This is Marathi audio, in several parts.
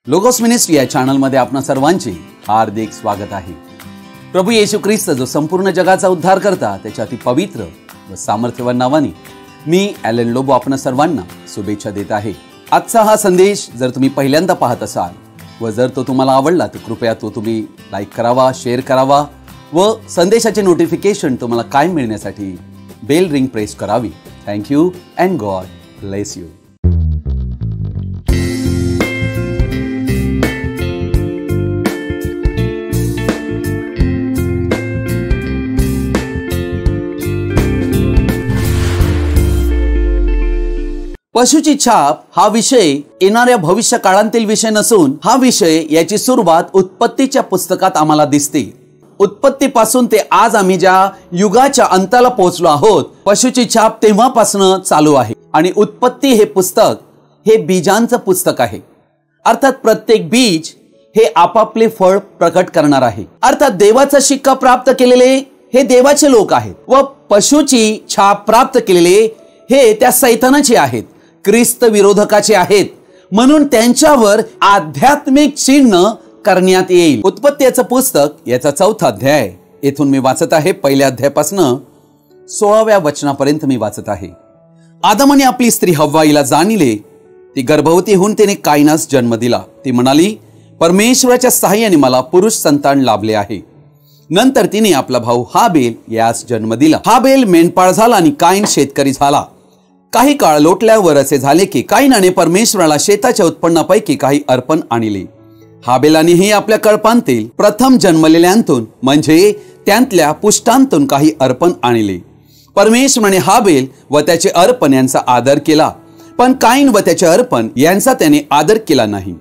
लोगोस मिनिस्ट्री या चॅनलमध्ये आपणा सर्वांचे हार्दिक स्वागत आहे। प्रभू येशू ख्रिस्त जो संपूर्ण जगाचा उद्धार करता त्याच्या अति पवित्र व सामर्थ्यवान नावाने मी ॲलन लोबो आपणा सर्वांना शुभेच्छा देत आहे। आजचा हा संदेश जर तुम्ही पहिल्यांदा पाहत असाल व जर तो तुम्हाला आवडला तर कृपया तो तुम्ही लाईक करावा, शेअर करावा व संदेशाचे नोटिफिकेशन तुम्हाला कायम मिळण्यासाठी बेल रिंग प्रेस करावी। Thank you and God bless you. पशुची छाप हा विषय येणाऱ्या भविष्य काळांतील विषय नसून हा विषय याची सुरुवात उत्पत्तीच्या पुस्तकात आम्हाला दिसते। उत्पत्तीपासून ते आज आम्ही ज्या युगाच्या अंताला पोहोचलो आहोत, पशुची छाप तेव्हापासून चालू आहे आणि उत्पत्ती हे पुस्तक हे बीजांचं पुस्तक आहे। अर्थात प्रत्येक बीज हे आपापले फळ प्रकट करणार आहे। अर्थात देवाचा शिक्का प्राप्त केलेले हे देवाचे लोक आहेत व पशुची छाप प्राप्त केलेले हे त्या सैतानाचे आहेत, ख्रिस्त विरोधकाचे आहेत, म्हणून त्यांच्यावर आध्यात्मिक चिन्ह करण्यात येईल। उत्पत्तीचं पुस्तक याचा 4था अध्याय येथून मी वाचत आहे। पहिल्या अध्यायापासून 16व्या वचनापर्यंत मी वाचत आहे। आदमाने आपली स्त्री हव्वाईला जाणिले, ती गर्भवती होऊन तिने कायनास जन्म दिला। ती म्हणाली, परमेश्वराच्या सहाय्याने मला पुरुष संतान लाभले आहे। नंतर तिने आपला भाऊ हाबेल यास जन्म दिला। हाबेल मेंढपाळ झाला आणि काईन शेतकरी झाला। काही काळ लोटल्यावर असे झाले की काईनाने परमेश्वराला शेताच्या उत्पन्नापैकी काही अर्पण आणले। हाबेलानेही आपल्या कळपांतील प्रथम जन्मलेल्यांतून म्हणजे त्यांतल्या पुष्टांतून काही अर्पण आणले। परमेश्वराने हाबेल व त्याचे अर्पण यांचा आदर केला, पण काईन व त्याचे अर्पण यांचा त्याने आदर केला नाही।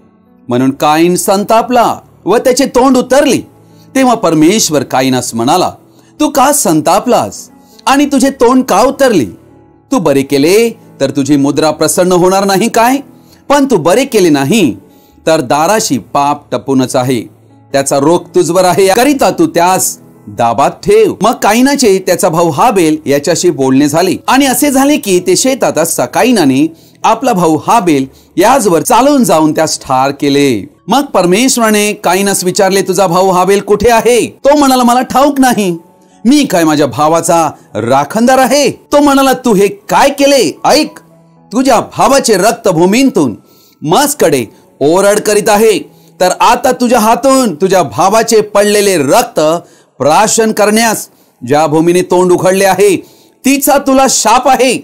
म्हणून काईन संतापला व त्याचे तोंड उतरले। तेव्हा परमेश्वर काईनास म्हणाला, तू का संतापलास आणि तुझे तोंड का उतरले? तू बरे केले तर तुझी मुद्रा प्रसन्न होणार नाही काय? पण तू बरे केले नाही तर दाराशी पाप टपूनच आहे, त्याचा रोग तुझवर आहे, करिता तू त्यास दाबात ठेव। मग काईनाचे त्याचा भाऊ हाबेल याच्याशी बोलणे झाले आणि असे झाले की ते शेतात असता काईनाने आपला भाऊ हाबेल याचवर चालून जाऊन त्यास ठार केले। मग परमेश्वराने काईनास विचारले, तुझा भाऊ हाबेल कुठे आहे? तो म्हणाला, मला ठाऊक नाही, मी काय माझ्या भावाचा राखणदार आहे? तो म्हणाला, तू हे काय केले? ऐक, तुझ्या भावाचे रक्त भूमीतून मजकडे ओरड करीत आहे, तर आता तुझ्या हातून तुझ्या भावाचे पडलेले रक्त प्राशन करण्यास ज्या भूमीने तोंड उघडले आहे तिचा तुला शाप आहे।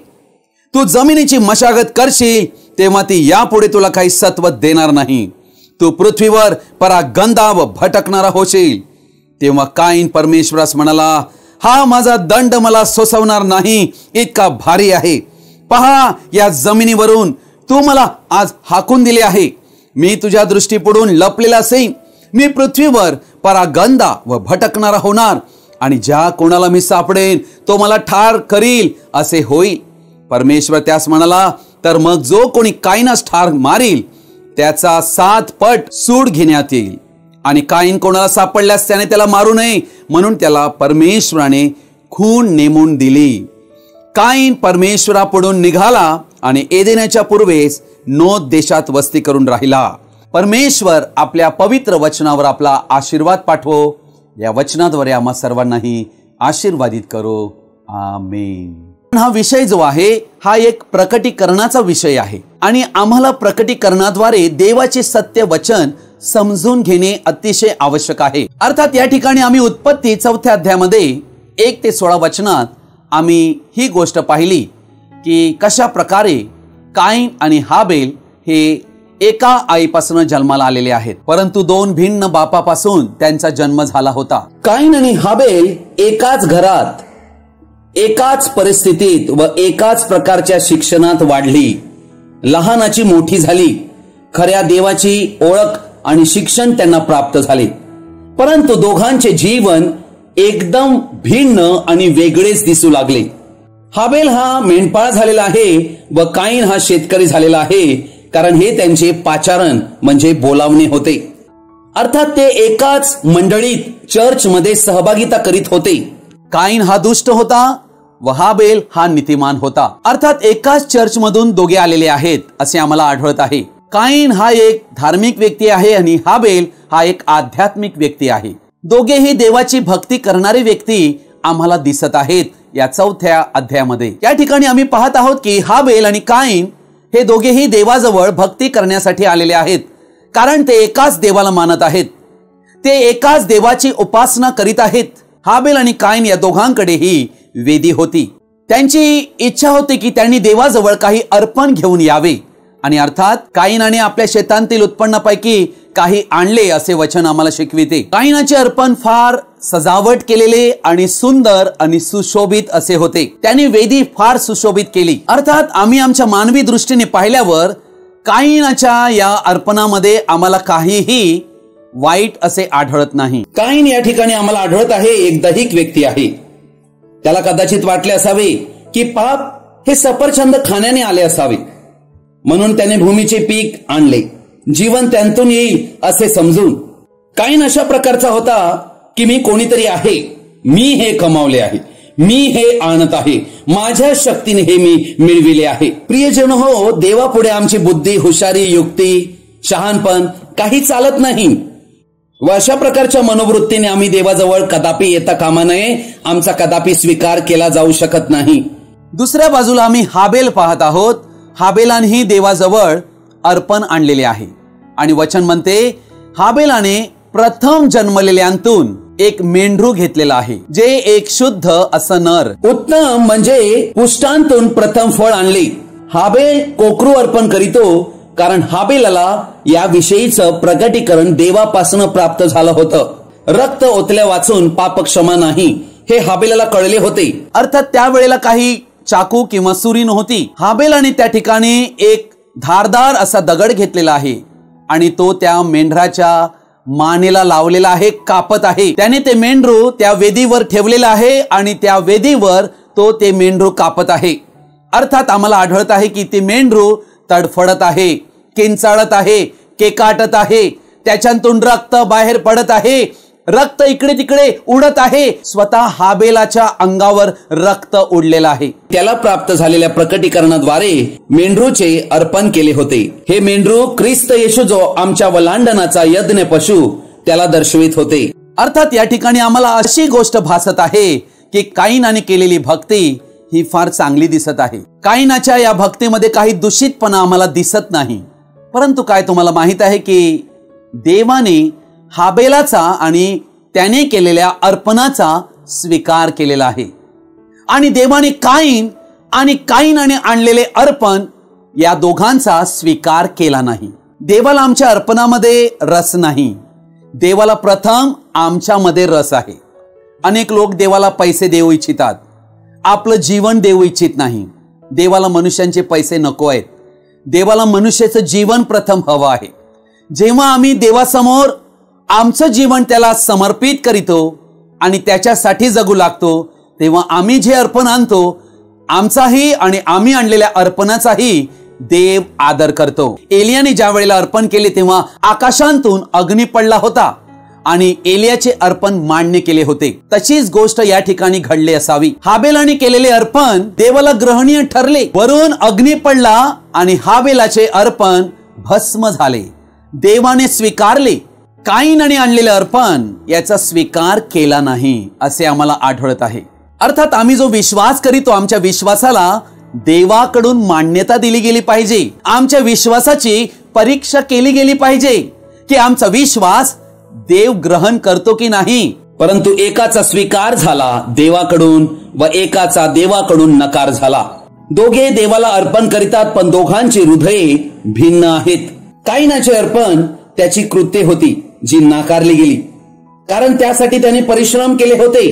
तू जमिनीची मशागत करशील तेव्हा ती यापुढे तुला काही सत्व देणार नाही। तू पृथ्वीवर परागंदा व भटकणारा होशील। तेव्हा काईन परमेश्वरास म्हणाला, हा माझा दंड मला सोसवणार नाही, इतका भारी आहे। पहा, या जमिनीवरून तू मला आज हाकून दिले आहे। मी तुझ्या दृष्टीपुढून लपलेला असेन। मी पृथ्वीवर परागंदा व भटकणारा होणार आणि ज्या कोणाला मी सापडेन तो मला ठार करील असे होईल। परमेश्वर त्यास म्हणाला, तर मग जो कोणी काईनास ठार मारील त्याचा 7 पट सूड घेण्यात येईल। आणि काईन कोणाला सापडल्यास त्याने त्याला मारू नये म्हणून त्याला परमेश्वराने खून नेमून दिली। काईन परमेश्वरापुढून निघाला आणि एदेनाच्या पूर्वेस नोद देशात वस्ती करून राहिला। परमेश्वर आपल्या पवित्र वचनावर आपला आशीर्वाद पाठवो। या वचनाद्वारे आम्हा सर्वांनाही आशीर्वादित करो। आमेन। हा विषय जो आहे हा एक प्रकटीकरणाचा विषय आहे आणि आम्हाला प्रकटीकरणाद्वारे देवाचे सत्य वचन समजून घेणे अतिशय आवश्यक आहे। अर्थात या ठिकाणी आम्ही उत्पत्ती 4थ्या अध्यायामध्ये 1 ते 16 वचनात आम्ही ही गोष्ट पाहिली की कशा प्रकारे काईन आणि हाबेल हे एका आईपासून जन्माला आलेले आहेत, परंतु 2 भिन्न बापापासून त्यांचा जन्म झाला होता। काईन आणि हाबेल एकाच घरात, एकाच परिस्थितीत व एकाच प्रकारच्या शिक्षणात वाढली, लहानाची मोठी झाली। खऱ्या देवाची ओळख आणि शिक्षण त्यांना प्राप्त झाले, परंतु दोघांचे जीवन एकदम भिन्न आणि वेगळेच दिसू लागले। हाबेल हा मेंढपाळ झालेला आहे व काईन हा शेतकरी झालेला आहे, कारण हे त्यांचे पाचारण म्हणजे बोलावणे होते। अर्थात ते एकाच मंडळीत चर्चमध्ये सहभागिता करीत होते। काईन हा दुष्ट होता व हाबेल हा नीतिमान होता। अर्थात एकाच चर्चमधून दोघे आलेले आहेत असे आम्हाला आढळत आहे। काईन हा एक धार्मिक व्यक्ती आहे आणि हाबेल हा एक आध्यात्मिक व्यक्ती आहे. दोघेही देवाची भक्ती करणारे व्यक्ती आम्हाला दिसत आहेत या 4थ्या अध्यायामध्ये. या ठिकाणी आम्ही पाहत आहोत की हाबेल आणि काईन हे दोघेही देवाजवळ भक्ती करण्यासाठी आलेले आहेत, कारण ते एकाच देवाला मानत आहेत. ते एकाच देवाची उपासना करीत आहेत. हाबेल आणि काईन या दोघांकडेही वेदी होती. त्यांची इच्छा होती की त्यांनी देवाजवळ काही अर्पण घेऊन यावे, आणि अर्थात काईनाने आपल्या शेतांतील उत्पन्नापैकी काही आणले असे वचन आम्हाला शिकविते. काईनाचे अर्पण फार सजावट केलेले आणि सुंदर आणि सुशोभित असे होते. त्यांनी वेदी फार सुशोभित केली. अर्थात आम्ही आमच्या मानवी दृष्टीने पाहिल्यावर काईनाच्या या अर्पणामध्ये आम्हाला काहीही वाईट असे आढळत नाही. काईन या ठिकाणी आम्हाला आढळत आहे एक दैहिक व्यक्ती आहे. त्याला कदाचित वाटले असावे की पाप हे सफरचंद खाण्याने आले असावे, म्हणून त्याने भूमीचे पीक आणले, जीवन त्यांतून येईल असे समजून. काईन अशा प्रकारचा होता की मी कोणीतरी आहे, मी हे कमावले आहे, मी हे आणत आहे, माझ्या शक्तीने हे मी मिळविले आहे. प्रियजन हो, देवापुढे आमची बुद्धी, हुशारी, युक्ती, शहाणपण काही चालत नाही. व अशा प्रकारच्या मनोवृत्तीने आम्ही देवाजवळ कदापि येता कामा नये. आमचा कदापि स्वीकार केला जाऊ शकत नाही. दुसऱ्या बाजूला आम्ही हाबेल पाहत आहोत. हाबेलानेही देवाजवळ अर्पण आणलेले आहे, आणि वचन म्हणते हाबेलाने प्रथम जन्मलेल्यांतून एक मेंढरू घेतलेला आहे, जे एक शुद्ध असं नर. उत्तम म्हणजे पुष्टांतून प्रथम फळ आणले. हाबेल कोकरू अर्पण करीतो, कारण हाबेलाला याविषयीचं प्रगटीकरण देवापासून प्राप्त झालं होतं. रक्त ओतल्या वाचून पाप क्षमा नाही हे हाबेलाला कळले होते. अर्थात त्यावेळेला काही चाकू किंवा सुरी नव्हती. हाबेलाने त्या ठिकाणी एक धारदार असा दगड घेतलेला आहे, आणि तो त्या मेंढराच्या मानेला लावलेला आहे, कापत आहे. त्याने ते मेंढरू त्या वेदीवर ठेवलेलं आहे, आणि त्या वेदीवर तो ते मेंढरू कापत आहे. अर्थात आम्हाला आढळत आहे की ते मेंढरू तडफडत आहे, किंचाळत आहे, केकाटत आहे, त्याच्यातून रक्त बाहेर पडत आहे, रक्त इकडे तिकडे उडत आहे. स्वतः हाबेलाच्या अंगावर रक्त उडलेलं आहे. त्याला प्राप्त झालेल्या प्रकटीकरणाद्वारे मेंढरूचे अर्पण केले होते. हे मेंढरू ख्रिस्त येशू जो आमच्या वलांडनाचा यज्ञ पशु त्याला दर्शवित होते. अर्थात या ठिकाणी आम्हाला अशी गोष्ट भासत आहे की काईनाने केलेली भक्ती ही फार चांगली दिसत आहे. काईनाच्या या भक्तीमध्ये काही दूषितपणा आम्हाला दिसत नाही. परंतु काय तुम्हाला माहित आहे की देवाने हाबेलाचा आणि त्याने केलेल्या अर्पणाचा स्वीकार केलेला आहे, आणि देवाने काईन आणि काईनाने आणलेले अर्पण या दोघांचा स्वीकार केला नाही. देवाला आमच्या अर्पणामध्ये रस नाही. देवाला प्रथम आमच्यामध्ये रस आहे. अनेक लोक देवाला पैसे देऊ इच्छितात, आपलं जीवन देऊ इच्छित नाही. देवाला मनुष्यांचे पैसे नको आहेत. देवाला मनुष्याचं जीवन प्रथम हवं आहे. जेव्हा आम्ही देवासमोर आमचं जीवन त्याला समर्पित करीतो आणि त्याच्यासाठी जगू लागतो, तेव्हा आम्ही जे अर्पण आणतो, आमचाही आणि आम्ही आणलेल्या अर्पणाचाही देव आदर करतो. एलियाने ज्या वेळेला अर्पण केले तेव्हा आकाशांतून अग्नी पडला होता आणि एलियाचे अर्पण मान्य केले होते. तशीच गोष्ट या ठिकाणी घडली असावी. हाबेलाने केलेले अर्पण देवाला ग्रहणीय ठरले. वरून अग्नी पडला आणि हाबेलाचे अर्पण भस्म झाले. देवाने स्वीकारले. काईनाने आणलेले अर्पण याचा स्वीकार केला नाही असे आम्हाला आढळत आहे. अर्थात आम्ही जो विश्वास करीतो, आमच्या विश्वासाला देवाकडून मान्यता दिली गेली पाहिजे. आमच्या विश्वासाची परीक्षा केली गेली पाहिजे की आमचा विश्वास देव ग्रहण करतो की नाही. परंतु एकाचा स्वीकार झाला देवाकडून व एकाचा देवाकडून नकार झाला. दोघे देवाला अर्पण करीतात, पण दोघांची हृदये भिन्न आहेत. काईनाचे अर्पण त्याची कृत्ये होती जी नाकारली गेली, कारण त्यासाठी त्याने परिश्रम केले होते.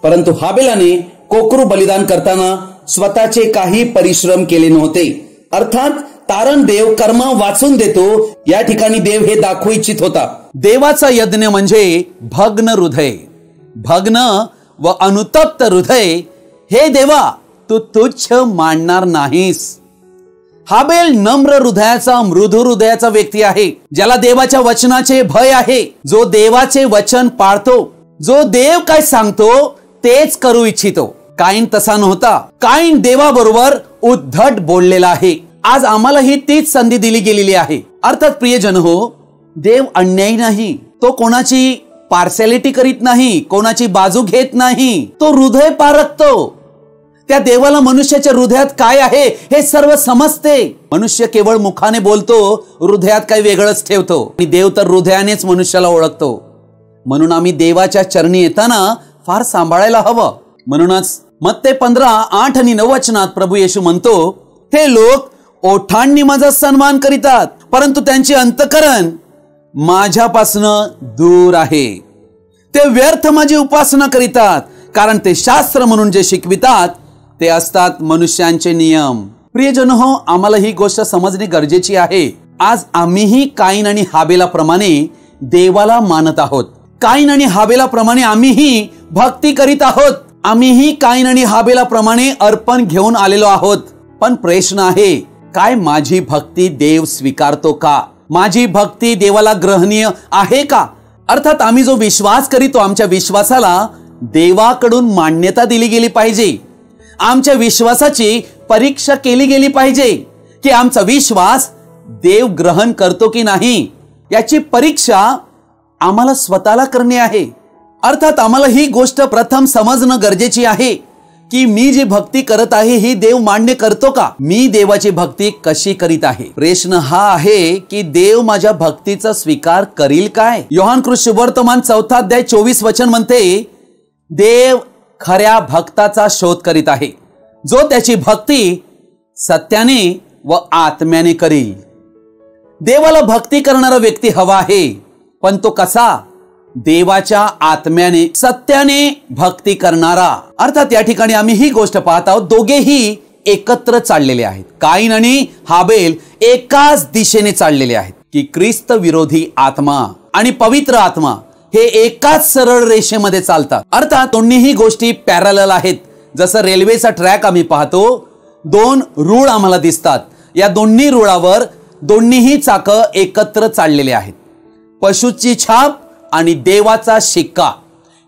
परंतु हाबेलाने कोकरू बलिदान करताना स्वतःचे काही परिश्रम केले नव्हते. अर्थात तारण देव कर्म वाचून देतो, या ठिकाणी देव हे दाखवू इच्छित होता. देवाचा यज्ञ म्हणजे भग्न हृदय, भग्न व अनुतप्त हृदय हे देवा तू तुच्छ मानणार नाहीस. हाबेल नम्र हृदयाचा, मृदू हृदयाचा व्यक्ती आहे, ज्याला देवाच्या वचनाचे भय आहे, जो देवाचे वचन पाळतो, जो देव काय सांगतो तेच करू इच्छितो. काईन तसा नव्हता. काईन देवाबरोबर उद्धट बोललेला आहे. आज आम्हाला ही तीच संधी दिली गेलेली आहे. अर्थात प्रियजन हो, देव अन्यायी नाही, तो कोणाची पार्सॅलिटी करीत नाही, कोणाची बाजू घेत नाही, तो हृदय पारखतो. त्या देवाला मनुष्याच्या हृदयात काय आहे हे सर्व समजते. मनुष्य केवळ मुखाने बोलतो, हृदयात काही वेगळंच ठेवतो, आणि देव तर हृदयानेच मनुष्याला ओळखतो. म्हणून आम्ही देवाच्या चरणी येताना फार सांभाळायला हवं. म्हणूनच मत्ते 15:8 आणि 9 वचनात प्रभू येशू म्हणतो, ते लोक ओठांनी माझा सन्मान करीतात, परंतु त्यांचे अंतःकरण माझ्यापासून दूर आहे. ते व्यर्थ माझी उपासना करीतात, कारण ते शास्त्र म्हणून जे शिकवितात ते असतात मनुष्यांचे नियम. प्रियजन हो, आम्हाला ही गोष्ट समजणे गरजेची आहे. आज आम्हीही काईन आणि हाबेलाप्रमाणे देवाला मानत आहोत. काईन आणि हाबेलाप्रमाणे आम्हीही भक्ती करीत आहोत. आम्हीही काईन आणि हाबेलाप्रमाणे अर्पण घेऊन आलेलो आहोत. पण प्रश्न आहे, काय माझी भक्ती देव स्वीकारतो का? माझी भक्ती देवाला ग्रहणीय आहे का? अर्थात आम्ही जो विश्वास करीतो, आमच्या विश्वासाला देवाकडून मान्यता दिली गेली पाहिजे. आमच्या विश्वासाची परीक्षा केली गेली पाहिजे की आमचा विश्वास देव ग्रहण करतो की नाही, याची परीक्षा आम्हाला स्वतःला करणे आहे. अर्थात आम्हाला ही गोष्ट प्रथम समजणं गरजेची आहे की मी जी भक्ती करत आहे ही देव मान्य करतो का? मी देवाची भक्ती कशी करीत आहे? प्रश्न हा आहे की देव माझ्या भक्तीचा स्वीकार करील काय? योहान सुवर्तमान 4 अध्याय 24 वचन म्हणते, देव खऱ्या भक्ताचा शोध करीत आहे, जो त्याची भक्ती सत्याने व आत्म्याने करील. देवाला भक्ती करणारा व्यक्ती हवा आहे, पण तो कसा? देवाच्या आत्म्याने, सत्याने भक्ती करणारा. अर्थात या ठिकाणी आम्ही ही गोष्ट पाहत आहोत, दोघेही एकत्र चाललेले आहेत. काईन आणि हाबेल एकाच दिशेने चाललेले आहेत की ख्रिस्त विरोधी आत्मा आणि पवित्र आत्मा हे एकाच सरळ रेषेमध्ये चालतात. अर्थात दोन्हीही गोष्टी पॅरलल आहेत. जसं रेल्वेचा ट्रॅक आम्ही पाहतो, 2 रूळ आम्हाला दिसतात. या दोन्ही रुळावर दोन्हीही चाक एकत्र चाललेले आहेत. पशुची छाप आणि देवाचा शिक्का,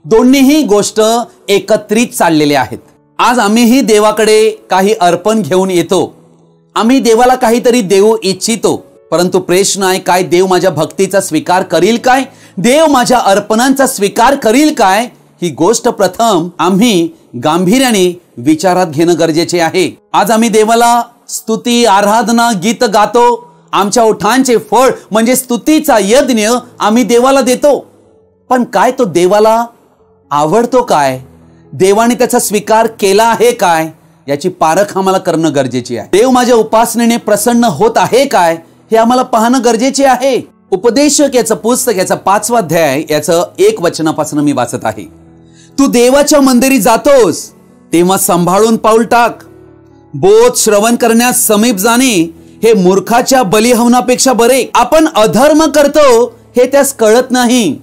दोन्हीही गोष्ट एकत्रित चाललेले आहेत. आज आम्हीही देवाकडे काही अर्पण घेऊन येतो. आम्ही देवाला काहीतरी देऊ इच्छितो, परंतु प्रश्न आहे, काय देव माझ्या भक्तीचा स्वीकार करील काय? देव माझ्या अर्पणांचा स्वीकार करील काय? ही गोष्ट प्रथम आम्ही गांभीर्याने विचारात घेणं गरजेचे आहे. आज आम्ही देवाला स्तुती, आराधना, गीत गातो. आमच्या ओठांचे फळ म्हणजे स्तुतीचा यज्ञ आम्ही देवाला देतो. पण काय तो देवाला आवडतो काय? देवाने त्याचा स्वीकार केला आहे काय? याची पारख आम्हाला करणं गरजेची आहे. देव माझ्या उपासनेने प्रसन्न होत आहे काय हे आम्हाला पाहणं गरजेचे आहे. उपदेशक याचं पुस्तक, याचा 5वा अध्याय, याचं 1 वचनापासून मी वाचत आहे. तू देवाच्या मंदिरी जातोस तेव्हा सांभाळून पाऊल टाक. बोध श्रवण करण्यास समीप जाणे हे मूर्खाच्या बलिहवनापेक्षा बरे. आपण अधर्म करतो हे त्यास कळत नाही.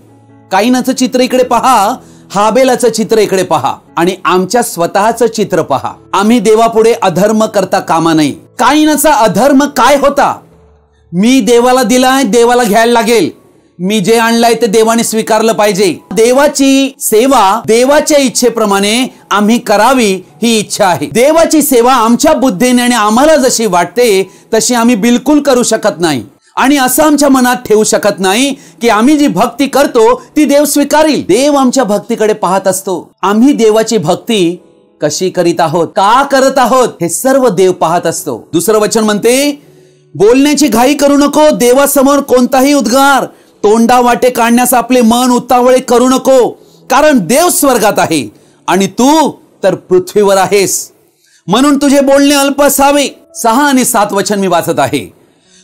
काईनाचं चित्र इकडे पहा, हाबेलाचं चित्र इकडे पहा, आणि आमच्या स्वतःचं चित्र पहा. आम्ही देवापुढे अधर्म करता कामा नये. काईनाचा अधर्म काय होता? मी देवाला दिलाय, देवाला घ्यायला लागेल. मी जे आणलंय ते देवाने स्वीकारलं पाहिजे. देवाची सेवा देवाच्या इच्छेप्रमाणे आम्ही करावी ही इच्छा आहे. देवाची सेवा आमच्या बुद्धीने आणि आम्हाला जशी वाटते तशी आम्ही बिलकुल करू शकत नाही. आणि असं आमच्या मनात ठेवू शकत नाही की आम्ही जी भक्ती करतो ती देव स्वीकारेल. देव आमच्या भक्तीकडे पाहत असतो. आम्ही देवाची भक्ती कशी करीत आहोत, का करत आहोत, हे सर्व देव पाहत असतो. दुसरं वचन म्हणते, बोलण्याची घाई करू नको. देवासमोर कोणताही उद्गार तोंडा वाटे काढण्यास आपले मन उतावळे करू नको, कारण देव स्वर्गात आहे आणि तू तर पृथ्वीवर आहेस, म्हणून तुझे बोलणे अल्प असावे. 6 आणि 7 वचन मी वाचत आहे.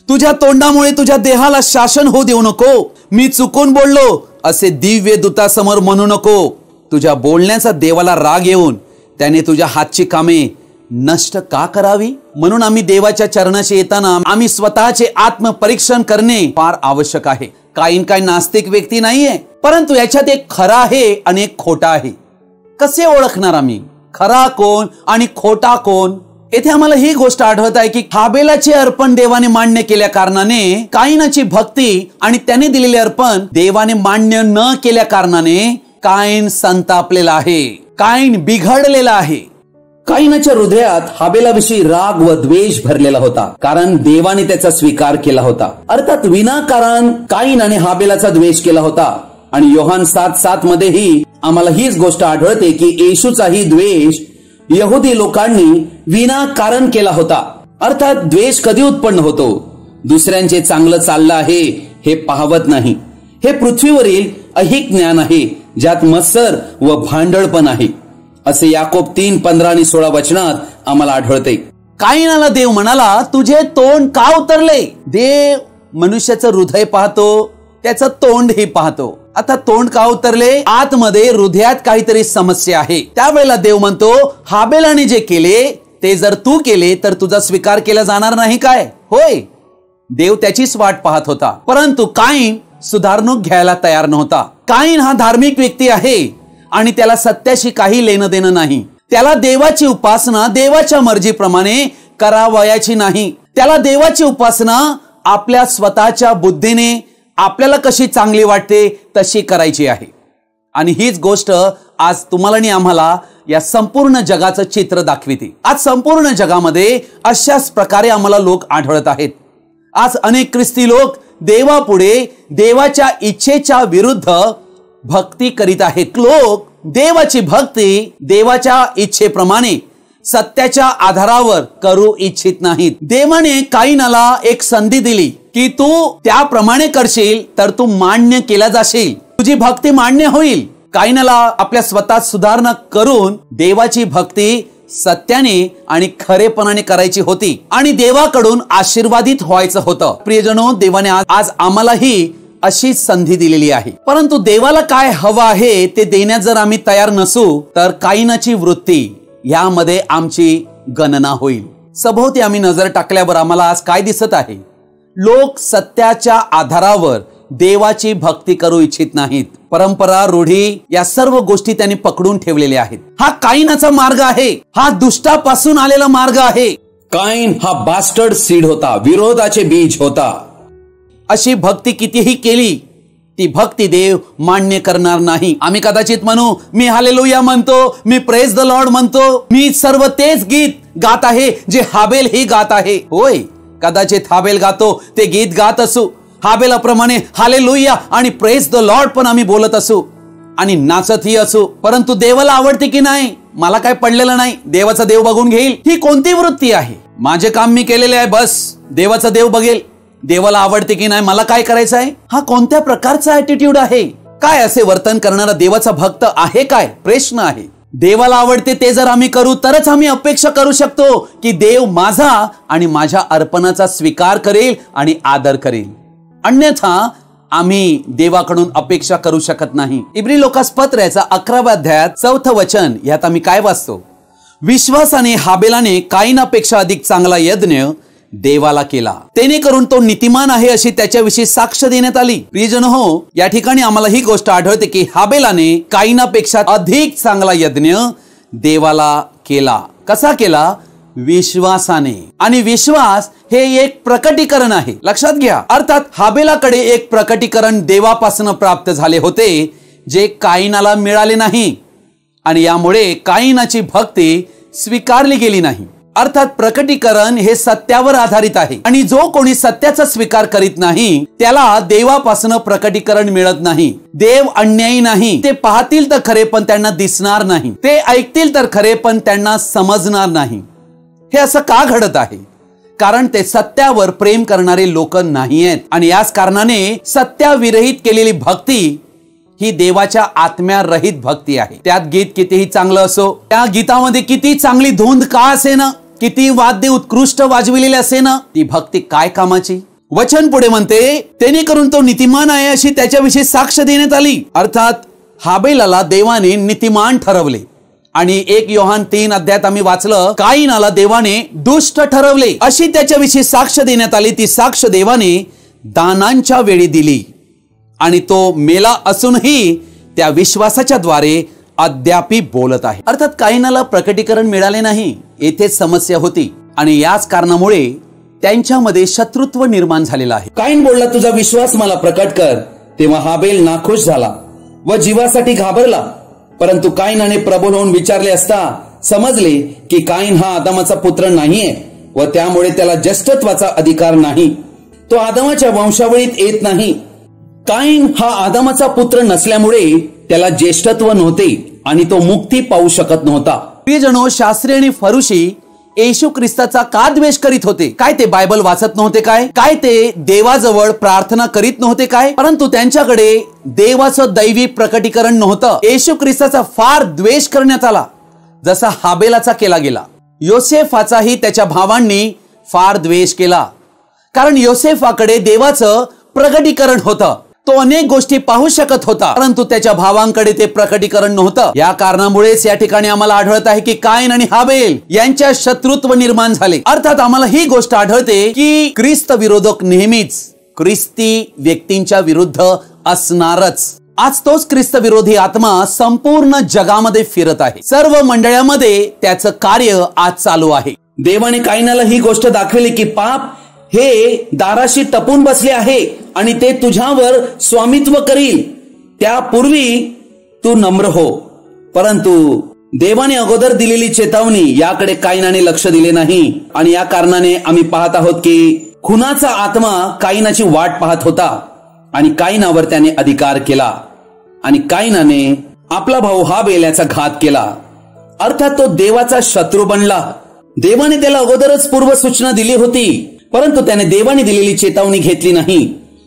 तुझ्या तोंडामुळे तुझ्या देहाला शासन होऊ देऊ नको. मी चुकून बोललो असे दिव्य दूतासमोर म्हणू नको. तुझ्या बोलण्याचा देवाला राग येऊन त्याने तुझ्या हातची कामे नष्ट का करावी? म्हणून आम्ही देवाच्या चरणाशी येताना आम्ही स्वतःचे आत्मपरीक्षण करणे फार आवश्यक आहे. काईन काय नास्तिक व्यक्ती नाहीये, परंतु याच्यात एक खरा आहे आणि एक खोटा आहे. कसे ओळखणार आम्ही खरा कोण आणि खोटा कोण? येथे आम्हाला ही गोष्ट आढळत आहे की हाबेलाचे अर्पण देवाने मान्य केल्या कारणाने काईनाची भक्ती आणि त्याने दिलेले अर्पण देवाने मान्य न केल्या कारणाने काईन संतापलेला आहे, काईन बिघडलेला आहे. काईनाच्या हृदयात हाबेलाविषयी राग व द्वेष भरलेला होता, कारण देवाने त्याचा स्वीकार केला होता. अर्थात विनाकारण काईन आणि हाबेलाचा द्वेष केला होता. आणि योहान 7:7 मध्येही आम्हाला हीच गोष्ट आढळते की येशूचाही द्वेष यहुदी लोकांनी विनाकारण केला होता. अर्थात द्वेष कधी उत्पन्न होतो? दुसऱ्यांचे चांगलं चाललं आहे हे पाहवत नाही. हे पृथ्वीवरील अहिक ज्ञान आहे, ज्यात मत्सर व भांडळपण आहे, असे याकोब 3:15 आणि 16 वचनात आम्हाला आढळते. काईनाला देव म्हणाला, तुझे तोंड का उतरले? देव मनुष्याचं हृदय पाहतो, त्याचं तोंडही पाहतो. आता तोंड का उतरले? आतमध्ये हृदयात काहीतरी समस्या आहे. त्यावेळेला देव म्हणतो, हाबेलाने जे केले ते जर तू केले तर तुझा स्वीकार केला जाणार नाही काय? होय, देव त्याचीच वाट पाहत होता. परंतु काईन सुधारणूक घ्यायला तयार नव्हता. काईन हा धार्मिक व्यक्ती आहे आणि त्याला सत्याशी काही लेणं देणं नाही. त्याला देवाची उपासना देवाच्या मर्जीप्रमाणे करावयाची नाही. त्याला देवाची उपासना आपल्या स्वतःच्या बुद्धीने आपल्याला कशी चांगली वाटते तशी करायची आहे. आणि हीच गोष्ट आज तुम्हाला आणि आम्हाला या संपूर्ण जगाचं चित्र दाखविते. आज संपूर्ण जगामध्ये अशाच प्रकारे आम्हाला लोक आढळत आहेत. आज अनेक ख्रिस्ती लोक देवापुढे देवाच्या इच्छेच्या विरुद्ध भक्ती करीत आहेत. लोक देवाची भक्ती देवाच्या इच्छेप्रमाणे सत्याच्या आधारावर करू इच्छित नाहीत. देवाने काईनाला एक संधी दिली की तू त्याप्रमाणे करशील तर तू मान्य केला जाशील, तुझी भक्ती मान्य होईल. काईनाला आपल्या स्वतः सुधारणा करून देवाची भक्ती सत्याने आणि खरेपणाने करायची होती आणि देवाकडून आशीर्वादित व्हायचं होतं. प्रियजनो, देवाने आज आम्हालाही अशी संधी दिलेली आहे. परंतु देवाला काय हवं आहे ते देण्यात जर आम्ही तयार नसू तर काईनाची वृत्ती यामध्ये आमची गणना होईल. सभोवती आम्ही नजर टाकल्यावर आम्हाला आज काय दिसत आहे? लोक सत्याच्या आधारावर देवाची भक्ती करू इच्छित नाहीत. परंपरा, रूढी या सर्व गोष्टी त्यांनी पकडून ठेवलेल्या आहेत. हा काईनाचा मार्ग आहे. हा दुष्टापासून आलेला मार्ग आहे. काईन हा बास्टर्ड सीड होता, विरोधाचे बीज होता. अशी भक्ती कितीही केली ती भक्ती देव मान्य करणार नाही. आम्ही कदाचित म्हणू, मी हालेलुया म्हणतो, मी प्रेज द लॉर्ड म्हणतो, मी सर्व तेच गीत गात आहे जे हाबेल ही गात आहे. होय, कदाचित हाबेल गातो ते गीत गात असू, हाबेलाप्रमाणे हालेलुया आणि प्रेज द लॉर्ड पण आम्ही बोलत असू आणि नाचतही असू. परंतु देवाला आवडते की नाही मला काय पडलेलं नाही, देवाचा देव बघून घेईल. ही कोणती वृत्ती आहे? माझे काम मी केलेले आहे, बस देवाचा देव बघेल. देवाला आवडते की नाही मला काय करायचं आहे? हा कोणत्या प्रकारचा ऍटिट्यूड आहे? काय असे वर्तन करणारा देवाचा भक्त आहे काय? प्रश्न आहे. देवाला आवडते ते जर आम्ही करू तरच आम्ही अपेक्षा करू शकतो की देव माझा आणि माझ्या अर्पणाचा स्वीकार करेल आणि आदर करेल. अन्यथा आम्ही देवाकडून अपेक्षा करू शकत नाही. इब्री लोकास पत्राचा 11व्या अध्यायात 4थं वचन यात आम्ही काय वाचतो? विश्वासाने हाबेलाने काईनापेक्षा अधिक चांगला यज्ञ देवाला केला, तेने करून तो नीतिमान आहे अशी त्याच्याविषयी साक्ष देण्यात आली. प्रियजन हो, या ठिकाणी आम्हाला ही गोष्ट आढळते की हाबेलाने काईनापेक्षा अधिक चांगला यज्ञ देवाला केला. कसा केला? विश्वासाने. आणि विश्वास हे एक प्रकटीकरण आहे, लक्षात घ्या. अर्थात हाबेलाकडे एक प्रकटीकरण देवापासून प्राप्त झाले होते जे काईनाला मिळाले नाही आणि यामुळे काईनाची भक्ती स्वीकारली गेली नाही. अर्थात प्रकटीकरण हे सत्यावर आधारित आहे आणि जो कोणी सत्याचा स्वीकार करीत नाही त्याला देवापासून प्रकटीकरण मिळत नाही. देव अन्यायी नाही. ते पाहतील तर खरे पण त्यांना दिसणार नाही, ते ऐकतील तर खरे पण त्यांना समजणार नाही. हे असं का घडत आहे? कारण ते सत्यावर प्रेम करणारे लोक नाही आहेत आणि याच कारणाने सत्याविरहित केलेली भक्ती ही देवाच्या आत्म्यारहित भक्ती आहे. त्यात गीत कितीही चांगलं असो, त्या गीतामध्ये किती चांगली धुंद का असे ना, किती वाद्य उत्कृष्ट वाजविलेले असे ना, ती भक्ती काय कामाची? वचन पुढे म्हणते, तेने करून तो नीतिमान आहे अशी त्याच्याविषयी साक्ष देण्यात आली. अर्थात हाबेलाला देवाने नीतिमान ठरवले आणि 1 योहान 3 अध्यायात आम्ही वाचलं, काईनाला देवाने दुष्ट ठरवले अशी त्याच्याविषयी साक्ष देण्यात आली. ती साक्ष देवाने दानांच्या वेळी दिली आणि तो मेला असूनही त्या विश्वासाच्या द्वारे अद्यापी बोलत आहे. अर्थात काईनाला प्रकटीकरण मिळाले नाही, येथेच समस्या होती आणि याच कारणामुळे त्यांच्यामध्ये शत्रुत्व निर्माण झालेला आहे. काईन बोलला, तुझा विश्वास मला प्रकट कर. तेव्हा हाबेल नाखुश झाला व जीवासाठी घाबरला. परंतु काईनाने प्रबळ होऊन विचारले असता समजले की काईन हा आदामाचा पुत्र नाहीये व त्यामुळे त्याला ज्येष्ठत्वाचा अधिकार नाही. तो आदामाच्या वंशावळीत येत नाही. काईन हा आदामाचा पुत्र नसल्यामुळे त्याला ज्येष्ठत्व नव्हते आणि तो मुक्ती पाहू शकत नव्हता. प्रियजनो, शास्त्री आणि फरुशी येशू ख्रिस्ताचा का द्वेष करीत होते? काय ते बायबल वाचत नव्हते काय? काय ते देवाजवळ प्रार्थना करीत नव्हते काय? परंतु त्यांच्याकडे देवाचं दैवी प्रकटीकरण नव्हतं. येशू ख्रिस्ताचा फार द्वेष करण्यात आला, जसा हाबेलाचा केला गेला. योसेफाचाही त्याच्या भावांनी फार द्वेष केला, कारण योसेफाकडे देवाचं प्रकटीकरण होतं. तो अनेक गोष्टी पाहू शकत होता, परंतु त्याच्या भावांकडे ते प्रकटीकरण नव्हतं. या कारणामुळेच या ठिकाणी आम्हाला आढळत आहे की काईन आणि हाबेल यांच्या शत्रुत्व निर्माण झाले. अर्थात आम्हाला ही गोष्ट आढळते की ख्रिस्त विरोधक नेहमीच ख्रिस्ती व्यक्तींच्या विरुद्ध असणारच. आज तोच ख्रिस्त विरोधी आत्मा संपूर्ण जगामध्ये फिरत आहे. सर्व मंडळामध्ये त्याचं कार्य आज चालू आहे. देवाने काईनाला ही गोष्ट दाखवली की पाप हे दाराशी टपून बसले आहे आणि ते तुझ्यावर स्वामित्व करील. त्यापूर्वी तू नम्र हो. परंतु देवाने अगोदर दिलेली चेतावणी याकडे काईनाने लक्ष दिले नाही आणि या कारणाने आम्ही पाहत आहोत की खुनाचा आत्मा काईनाची वाट पाहत होता आणि काईनावर त्याने अधिकार केला आणि काईनाने आपला भाऊ हाबेल याचा घात केला. अर्थात तो देवाचा शत्रू बनला. देवाने त्याला अगोदरच पूर्व सूचना दिली होती, परंतु त्याने देवाने दिलेली चेतावणी घेतली नाही.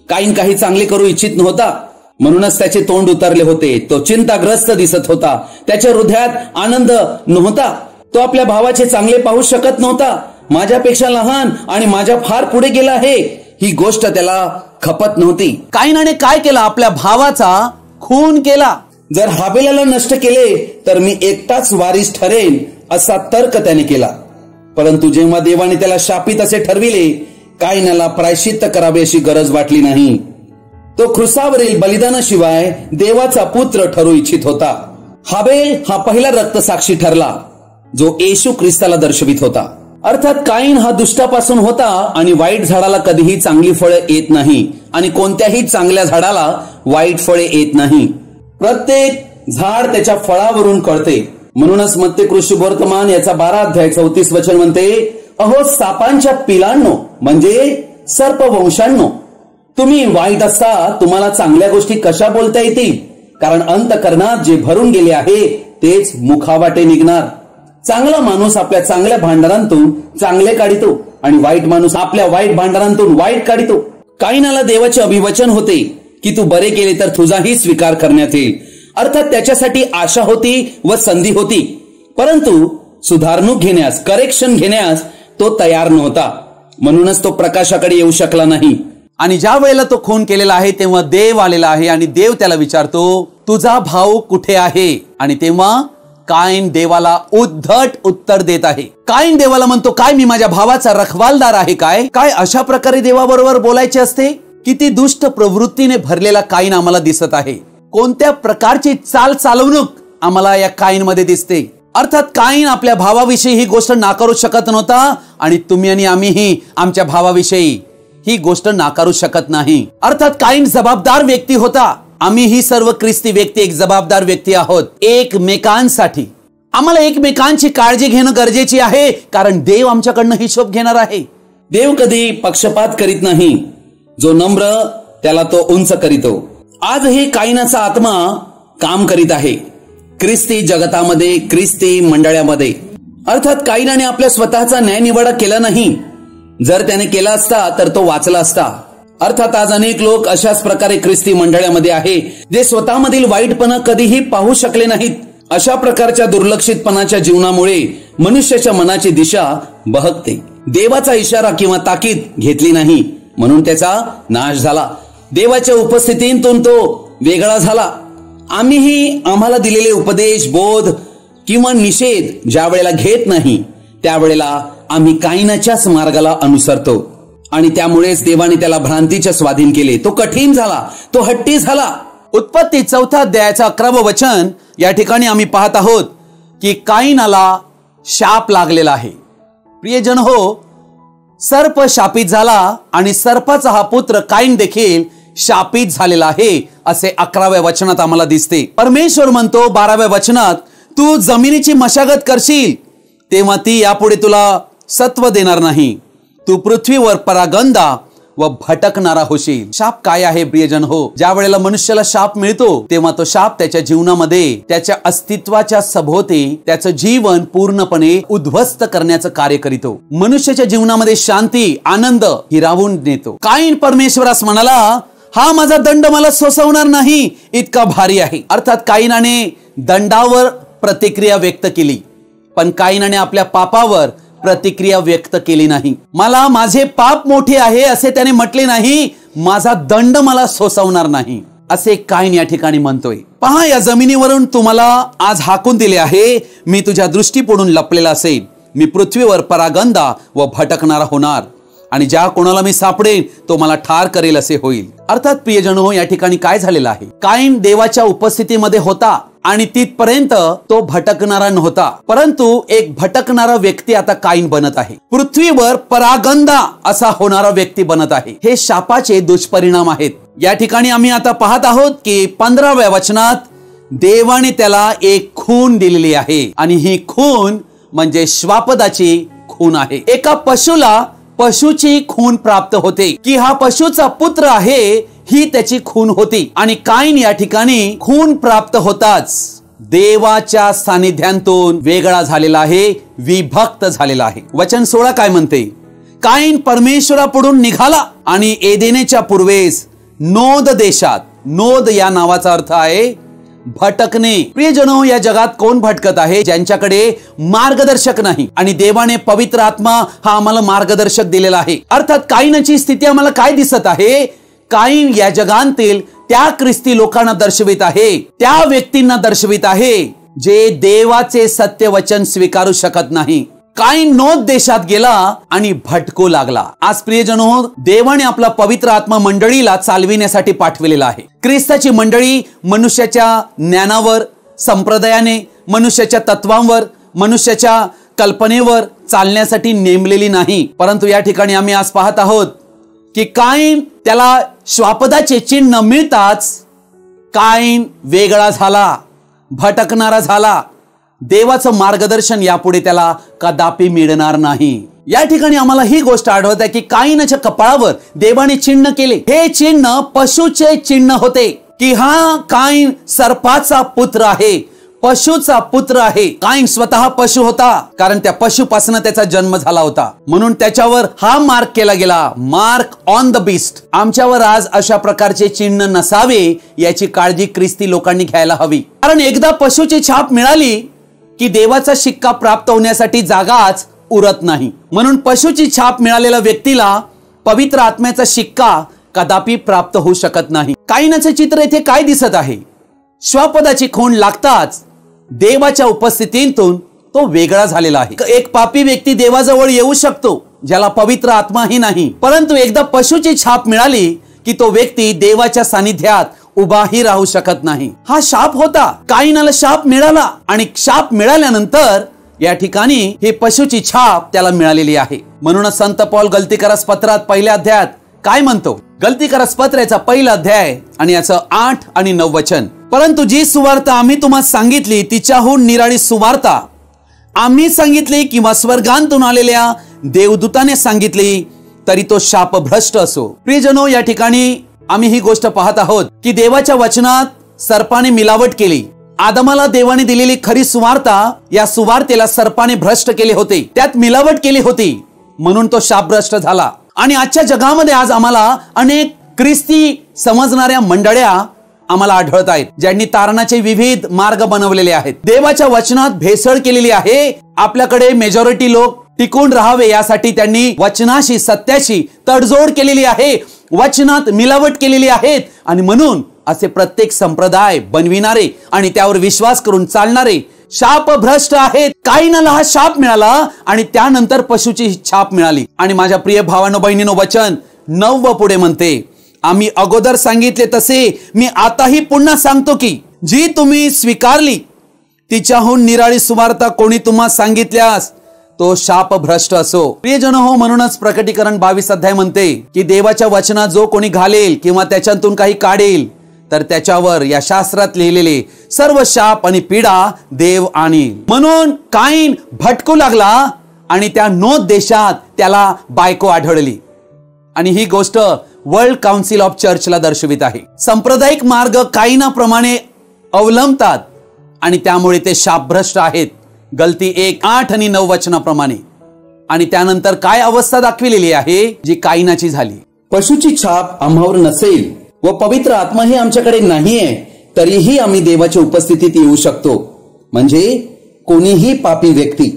काईन काही चांगले करू इच्छित नव्हता, म्हणूनच त्याचे तोंड उतरले होते. तो चिंताग्रस्त दिसत होता. त्याच्या हृदयात आनंद नव्हता. तो आपल्या भावाचे चांगले पाहू शकत नव्हता. माझ्यापेक्षा लहान आणि माझ्या फार पुढे गेला आहे, ही गोष्ट त्याला खपत नव्हती. काईनाने काय केला? आपल्या भावाचा खून केला. जर हाबेलाला नष्ट केले तर मी एकटाच वारीस ठरेन असा तर्क त्याने केला. परंतु जेव्हा देवाने त्याला शापित असे ठरविले, काईनाला प्रायश्चित्त करावे अशी गरज वाटली नाही. तो क्रुसावरील बलिदानाशिवाय देवाचा पुत्र ठरू इच्छित होता. हाबेल हा पहिला रक्तसाक्षी ठरला जो येशू ख्रिस्ताला दर्शवित होता. अर्थात काईन हा दुष्टापासून होता आणि वाईट झाडाला कधीही चांगली फळे येत नाही आणि कोणत्याही चांगल्या झाडाला वाईट फळे येत नाही. प्रत्येक झाड त्याच्या फळावरून कळते. म्हणूनच मत्ते शुभवर्तमान याचा 12 अध्याय 34 वचन म्हणते, अहो सापांच्या पिलांनो म्हणजे सर्पवंशांनो, तुम्ही वाईट असता तुम्हाला चांगल्या गोष्टी कशा बोलता येतील? कारण अंतःकरणात जे भरून गेले आहे तेच मुखावाटे निघणार. चांगला माणूस आपल्या चांगल्या भांडारांतून चांगले काढितो आणि वाईट माणूस आपल्या वाईट भांडारांतून वाईट काढितो. काईनाला देवाचे अभिवचन होते की तू बरे केले तर तुझाही स्वीकार करण्यात येईल. अर्थात त्याच्यासाठी आशा होती व संधी होती, परंतु सुधारणूक घेण्यास, करेक्शन घेण्यास तो तयार नव्हता. म्हणूनच तो प्रकाशाकडे येऊ शकला नाही. आणि ज्या वेळेला तो खून केलेला आहे तेव्हा देव आलेला आहे आणि देव त्याला विचारतो, तुझा भाऊ कुठे आहे? आणि तेव्हा काईन देवाला उद्धट उत्तर देत आहे. काईन देवाला म्हणतो, काय मी माझ्या भावाचा रखवालदार आहे काय? काय अशा प्रकारे देवाबरोबर बोलायचे असते? किती दुष्ट प्रवृत्तीने भरलेला काईन आम्हाला दिसत आहे. कोणत्या प्रकारची चाल चालवणूक आम्हाला या काईन मध्ये दिसते. अर्थात काईन आपल्या भावाविषयी ही गोष्ट नाकारू शकत नव्हता आणि तुम्ही आणि आम्हीही आमच्या भावाविषयी ही गोष्ट नाकारू शकत नाही. अर्थात काईन जबाबदार व्यक्ती होता. आम्ही ही सर्व ख्रिस्ती व्यक्ती एक जबाबदार व्यक्ती आहोत. एकमेकांसाठी आम्हाला एकमेकांची काळजी घेणं गरजेची आहे, कारण देव आमच्याकडनं हिशोब घेणार आहे. देव कधी पक्षपात करीत नाही. जो नम्र त्याला तो उंच करीतो. आजही काईनाचा आत्मा काम करीत आहे ख्रिस्ती जगतामध्ये, ख्रिस्ती मंडळामध्ये. अर्थात काईनाने आपल्या स्वतःचा न्यायनिवाडा केला नाही. जर त्याने केला असता तर तो वाचला असता. अर्थात आज अनेक लोक अशाच प्रकारे ख्रिस्ती मंडळामध्ये आहे जे स्वतःमधील वाईटपणा कधीही पाहू शकले नाहीत. अशा प्रकारच्या दुर्लक्षितपणाच्या जीवनामुळे मनुष्याच्या मनाची दिशा बहकते. देवाचा इशारा किंवा ताकीद घेतली नाही म्हणून त्याचा नाश झाला. देवाच्या उपस्थितीतून तो वेगळा झाला. आम्हीही आम्हाला दिलेले उपदेश, बोध किंवा निषेध ज्या वेळेला घेत नाही त्यावेळेला आम्ही काईनाच्याच मार्गाला अनुसरतो आणि त्यामुळेच देवाने त्याला भ्रांतीच्या स्वाधीन केले. तो कठीण झाला, तो हट्टी झाला. उत्पत्ती 4 अध्यायाचं 11वं वचन या ठिकाणी आम्ही पाहत आहोत की काईनाला शाप लागलेला आहे. प्रियजन हो, सर्प शापित झाला आणि सर्पाचा हा पुत्र काईन देखील शापित झालेला आहे असे 11व्या वचनात आम्हाला दिसते. परमेश्वर म्हणतो 12व्या वचनात, तू जमिनीची मशागत करशील तेव्हा ती यापुढे तुला सत्व देणार नाही. तू पृथ्वीवर परागंदा व भटकणारा होशील. शाप काय आहे प्रियजन हो? ज्या वेळेला मनुष्याला शाप मिळतो तेव्हा तो शाप त्याच्या जीवनामध्ये त्याच्या अस्तित्वाच्या सभोवती त्याचं जीवन पूर्णपणे उद्ध्वस्त करण्याचं कार्य करीतो. मनुष्याच्या जीवनामध्ये शांती आनंद हिरावून नेतो. काईन परमेश्वरास म्हणाला, हा माझा दंड मला सोसवणार नाही इतका भारी आहे. अर्थात काईनाने दंडावर प्रतिक्रिया व्यक्त केली, पण काईनाने आपल्या पापावर प्रतिक्रिया व्यक्त केली नाही. मला माझे पाप मोठे आहे असे त्याने म्हटले नाही, माझा दंड मला सोसवणार नाही असे काईन या ठिकाणी म्हणतोय. पहा, या जमिनीवरून तुम्हाला आज हाकून दिले आहे, मी तुझ्या दृष्टीपुढून लपलेला असेल. मी पृथ्वीवर परागंदा व भटकणारा होणार आणि ज्या कोणाला मी सापडेन तो मला ठार करेल असे होईल. अर्थात प्रियजन हो, या ठिकाणी काय झालेलं आहे? काईन देवाच्या उपस्थितीमध्ये होता आणि तिथपर्यंत तो भटकणारा नव्हता, परंतु एक भटकणारा व्यक्ती आता काईन बनत आहे. पृथ्वीवर परागंदा असा होणारा व्यक्ती बनत आहे. हे शापाचे दुष्परिणाम आहेत. या ठिकाणी आम्ही आता पाहत आहोत की 15व्या वचनात देवाने त्याला एक खून दिलेली आहे आणि ही खून म्हणजे श्वापदाची खून आहे. एका पशुला पशुची खून प्राप्त होते की हा पशुचा पुत्र आहे, ही त्याची खून होती. आणि काईन या ठिकाणी खून प्राप्त होताच देवाच्या सानिध्यातून वेगळा झालेला आहे, विभक्त झालेला आहे. वचन 16 काय म्हणते? काईन परमेश्वरापुढून निघाला आणि एदेनेच्या पूर्वेस नोद देशात, नोद या नावाचा अर्थ आहे भटकणे. प्रियजनो, या जगात कोण भटकत आहे? ज्यांच्याकडे मार्गदर्शक नाही. आणि देवाने पवित्र आत्मा हा आम्हाला मार्गदर्शक दिलेला आहे. अर्थात काईनाची स्थिती आम्हाला काय दिसत आहे? काईन या जगातील त्या ख्रिस्ती लोकांना दर्शवित आहे, त्या व्यक्तींना दर्शवित आहे जे देवाचे सत्य वचन स्वीकारू शकत नाही. काईन नोद देशात गेला आणि भटकू लागला. आज प्रियजनो, देवाने आपला पवित्र आत्मा मंडळीला चालविण्यासाठी पाठविलेला आहे. ख्रिस्ताची मंडळी मनुष्याच्या ज्ञानावर, संप्रदायाने, मनुष्याच्या तत्वांवर, मनुष्याच्या कल्पनेवर चालण्यासाठी नेमलेली नाही. परंतु या ठिकाणी आम्ही आज पाहत आहोत की काईन त्याला श्वापदाचे चिन्ह मिळताच काईन वेगळा झाला, भटकणारा झाला. देवाचं मार्गदर्शन यापुढे त्याला कदापि मिळणार नाही. या ठिकाणी आम्हाला ही गोष्ट आढळत आहे की काईनाच्या कपाळावर देवाने चिन्ह केले. हे चिन्ह पशुचे चिन्ह होते की हा काईन सर्पाचा पुत्र आहे, पशुचा पुत्र आहे. काईन स्वतः पशु होता, कारण त्या पशुपासून त्याचा जन्म झाला होता. म्हणून त्याच्यावर हा मार्क केला गेला, मार्क ऑन द बीस्ट. आमच्यावर आज अशा प्रकारचे चिन्ह नसावे याची काळजी ख्रिस्ती लोकांनी घ्यायला हवी. कारण एकदा पशुची छाप मिळाली की देवाचा शिक्का प्राप्त होण्यासाठी जागाच उरत नाही. म्हणून पशुची छाप मिळालेल्या व्यक्तीला पवित्र आत्म्याचा शिक्का कदापि प्राप्त होऊ शकत नाही. काईनाचे चित्र इथे काय दिसत आहे? श्वापदाची खून लागताच देवाच्या उपस्थितीतून तो वेगळा झालेला आहे. एक पापी व्यक्ती देवाजवळ येऊ शकतो ज्याला पवित्र आत्माही नाही, परंतु एकदा पशुची छाप मिळाली की तो व्यक्ती देवाच्या सानिध्यात उभाही राहू शकत नाही. हा शाप होता. काईनाला शाप मिळाला आणि शाप मिळाल्यानंतर या ठिकाणी हे पशुची छाप त्याला मिळालेली आहे. म्हणूनच संत पौल गलतीकरास पत्रात पहिल्या अध्यायात काय म्हणतो? गलतीकरास पत्राचा पहिला अध्याय आणि याचं 8 आणि 9 वचन. परंतु जी सुवार्ता आम्ही तुम्हाला सांगितली तिच्याहून निराळी सुवार्ता आम्ही सांगितली किंवा स्वर्गांतून आलेल्या देवदूताने सांगितली तरी तो शापभ्रष्ट असो. प्रियजनो, या ठिकाणी आम्ही ही गोष्ट पाहत आहोत की देवाच्या वचनात सर्पाने मिलावट केली. आदमाला देवाने दिलेली खरी सुवार्ता, या सुवार्तेला सर्पाने भ्रष्ट केले होते, त्यात मिलावट केली होती, म्हणून तो शापभ्रष्ट झाला. आणि आजच्या जगामध्ये आज आम्हाला अनेक ख्रिस्ती समजणाऱ्या मंडळ्या आम्हाला आढळत आहेत ज्यांनी तारणाचे विविध मार्ग बनवलेले आहेत. देवाच्या वचनात भेसळ केलेली आहे. आपल्याकडे मेजॉरिटी लोक टिकून राहावे यासाठी त्यांनी वचनाशी, सत्याशी तडजोड केलेली आहे, वचनात मिलावट केलेली आहेत. आणि म्हणून असे प्रत्येक संप्रदाय बनविणारे आणि त्यावर विश्वास करून चालणारे शापभ्रष्ट आहेत. काईनाला हा शाप मिळाला आणि त्यानंतर पशुची छाप मिळाली. आणि माझ्या प्रिय भावांनो, बहिणीनो, वचन 9 पुढे म्हणते, आम्ही अगोदर सांगितले तसे मी आताही पुन्हा सांगतो की जी तुम्ही स्वीकारली तिच्याहून निराळी सुवार्ता कोणी तुम्हाला सांगितल्यास तो शापभ्रष्ट असो. प्रियजन हो, म्हणूनच प्रकटीकरण 22 अध्याय म्हणते की देवाच्या वचनात जो कोणी घालेल किंवा त्याच्यातून काही काढेल तर त्याच्यावर या शास्त्रात लिहिलेले सर्व शाप आणि पीडा देव आणील. म्हणून काईन भटकू लागला आणि त्या नोद देशात त्याला बायको आढळली. आणि ही गोष्ट वर्ल्ड काउन्सिल ऑफ चर्चला दर्शवित आहे. सांप्रदायिक मार्ग काईनाप्रमाणे अवलंबतात आणि त्यामुळे ते शापभ्रष्ट आहेत. गलती 1:8 आणि 9 वचनाप्रमाणे. आणि त्यानंतर काय अवस्था दाखविलेली आहे जी काईनाची झाली. पशुची छाप आम्हावर नसेल व पवित्र आत्माही आमच्याकडे नाहीये, तरीही आम्ही देवाच्या उपस्थितीत येऊ शकतो. म्हणजे कोणीही पापी व्यक्ती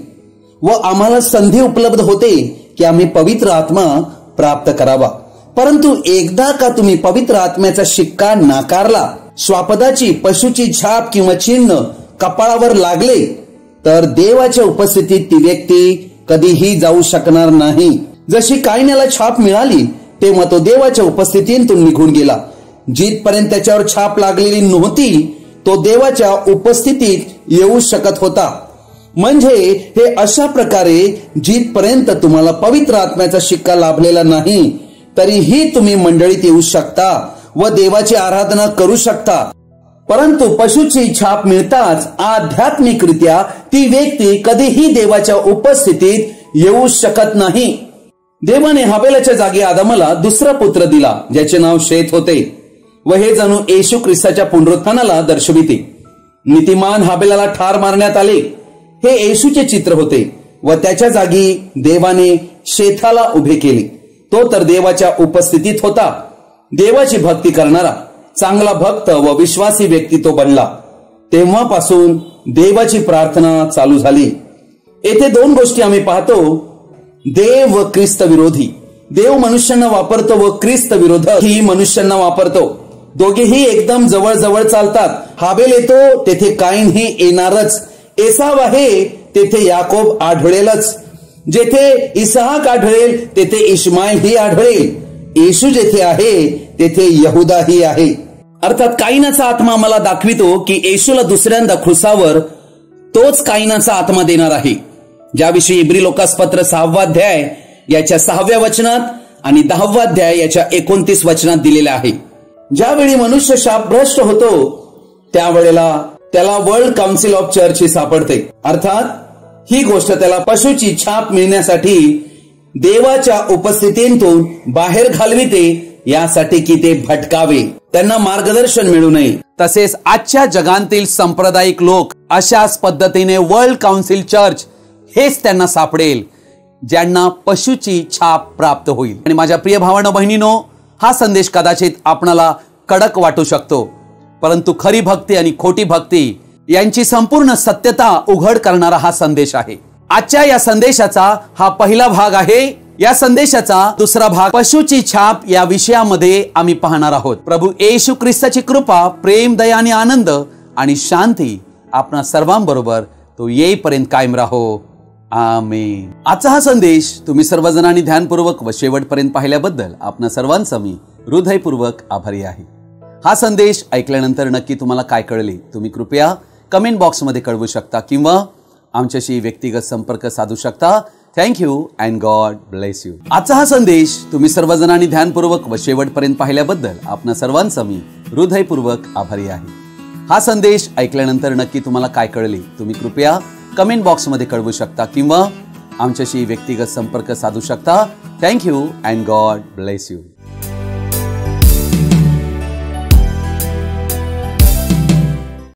व आम्हाला संधी उपलब्ध होते की आम्ही पवित्र आत्मा प्राप्त करावा. परंतु एकदा का तुम्ही पवित्र आत्म्याचा शिक्का नाकारला, श्वापदाची पशुची छाप किंवा चिन्ह कपाळावर लागले, तर देवाच्या उपस्थितीत ती व्यक्ती कधीही जाऊ शकणार नाही. जशी कायनाला छाप मिळाली तेव्हा तो देवाच्या उपस्थितीतून निघून गेला. जिथपर्यंत त्याच्यावर छाप लागलेली नव्हती तो देवाच्या उपस्थितीत येऊ शकत होता. म्हणजे हे अशा प्रकारे जिथपर्यंत तुम्हाला पवित्र आत्म्याचा शिक्का लाभलेला नाही तरीही तुम्ही मंडळीत येऊ शकता व देवाची आराधना करू शकता. परंतु पशुची छाप मिळताच आध्यात्मिकरित्या ती व्यक्ती कधीही देवाच्या उपस्थितीत येऊ शकत नाही. देवाने हाबेलाच्या जागी आदामाला दुसरा पुत्र दिला ज्याचे नाव शेत होते व हे जणू येशू ख्रिस्ताच्या पुनरुत्थानाला दर्शविते. नीतिमान हाबेलाला ठार मारण्यात आले हे येशूचे चित्र होते व त्याच्या जागी देवाने शेताला उभे केले. तो तर देवाच्या उपस्थितीत होता. देवाची भक्ती करणारा चांगला भक्त व विश्वासी व्यक्ती तो बनला. तेव्हापासून देवाची प्रार्थना चालू झाली. येथे 2 गोष्टी आम्ही पाहतो. देव व ख्रिस्त विरोधी. देव मनुष्यांना वापरतो व ख्रिस्त विरोधक ही मनुष्यांना वापरतो. दोघेही एकदम जवळ जवळ चालतात. हाबेल येतो तेथे काईन ही येणारच. एसाव आहे तेथे याकोब आढळेलच. जेथे इसहाक आढळेल तेथे इश्माईल ही आढळेल. येशू जेथे आहे तेथे यहुदाही आहे. अर्थात काईनाचा आत्मा आम्हाला दाखवितो की येशूला दुसऱ्यांदा क्रुसावर तोच काईनाचा आत्मा देणार आहे, ज्याविषयी इब्री लोकास पत्र 6वा अध्याय याच्या 6व्या वचनात आणि 10वा अध्याय याच्या 29 वचनात दिलेले आहे. ज्यावेळी मनुष्य शापभ्रष्ट होतो त्यावेळेला त्याला वर्ल्ड काउन्सिल ऑफ चर्च ही सापडते. अर्थात ही गोष्ट त्याला पशुची छाप मिळण्यासाठी देवाच्या उपस्थितीतून बाहेर घालविते, यासाठी की ते भटकावे, त्यांना मार्गदर्शन मिळू नये. तसेच आजच्या जगातील सांप्रदायिक लोक अशाच पद्धतीने वर्ल्ड काउन्सिल चर्च हेच त्यांना सापडेल ज्यांना पशुची छाप प्राप्त होईल. आणि माझ्या प्रिय भावांनो बहिणीनो, हा संदेश कदाचित आपणाला कडक वाटू शकतो, परंतु खरी भक्ती आणि खोटी भक्ती यांची संपूर्ण सत्यता उघड करणारा हा संदेश आहे. आजच्या या संदेशाचा हा पहिला भाग आहे. या संदेशाचा दुसरा भाग पशुची छाप या विषयामध्ये आम्ही पाहणार आहोत. प्रभू येशू ख्रिस्ताची कृपा, प्रेम, दया आणि आनंद आणि शांती आपणा सर्वांबरोबर तो येईपर्यंत कायम राहो. आमेन. आजचा हा संदेश तुम्ही सर्वजणांनी ध्यानपूर्वक व शेवटपर्यंत पाहिल्याबद्दल आपणा सर्वांचा मी हृदयपूर्वक आभारी आहे. हा संदेश ऐकल्यानंतर नक्की तुम्हाला काय कळले तुम्ही कृपया कमेंट बॉक्समध्ये कळवू शकता किंवा आमच्याशी व्यक्तिगत संपर्क साधू शकता. Thank you and God bless you. आजचा हा संदेश तुम्ही सर्वजणांनी ध्यानपूर्वक व शेवटपर्यंत पाहिल्याबद्दल आपणा सर्वांचा मी हृदयपूर्वक आभारी आहे. हा संदेश ऐकल्यानंतर नक्की तुम्हाला काय कळले तुम्ही कृपया कमेंट बॉक्समध्ये कळवू शकता किंवा आमच्याशी व्यक्तिगत संपर्क साधू शकता. Thank you and God bless you.